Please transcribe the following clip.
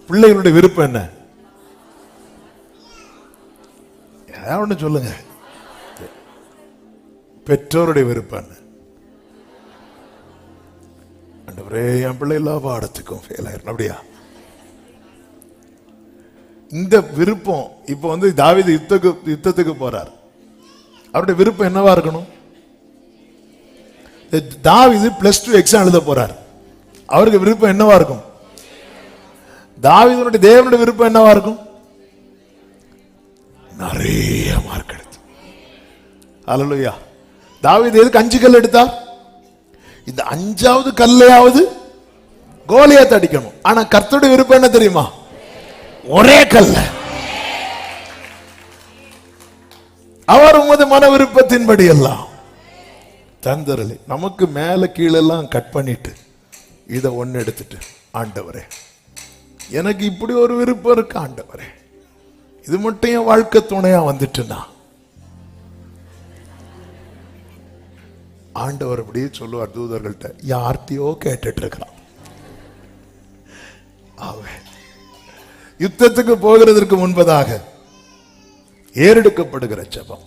பிள்ளைகளுடைய விருப்பம் என்ன? ஏதாவது ஒண்ணு சொல்லுங்க. பெற்றோருடைய விருப்பம் என்ன? ஆண்டவரே என் பிள்ளை எல்லா பாடத்துக்கும் ஃபெயில் ஆயிரும், அப்படியா? இந்த விருப்பம் இப்ப தாவீது யுத்தத்துக்கு போறார். அவருடைய விருப்பம் என்னவா இருக்கணும்? தாவீது +2 எக்ஸாம் எழுத போறார். அவருக்கு விருப்பம் என்னவா இருக்கும்? தாவீதுடைய தேவனுடைய விருப்பம் என்னவா இருக்கும்? நிறைய மார்க் எடுத்து. அல்லேலூயா. தாவீது எதுக்கு 5 கல் எடுத்தார்? இந்த 5வது கல்லையாவது கோலியாத் அடிக்கணும். ஆனா கர்த்தருடைய விருப்பம் என்ன தெரியுமா? ஒரே கல்ல. அவர் உமது மன விருப்பத்தின்படி எல்லாம் தந்தரலை. நமக்கு மேல கீழெல்லாம் கட் பண்ணிட்டு இதை ஒன்னு எடுத்துட்டு, ஆண்டவரே எனக்கு இப்படி ஒரு விருப்பம் இருக்கு ஆண்டவரே, இது மட்டும் என் வாழ்க்கை துணையா வந்துட்டுனா, ஆண்டவர் அப்படியே சொல்லுவார் தூதர்கள்ட்ட, யார்த்தையோ கேட்டுட்டு இருக்கிறான். யுத்தத்துக்கு போகிறதற்கு முன்பதாக ஏறெடுக்கப்படுகிற ஜெபம்.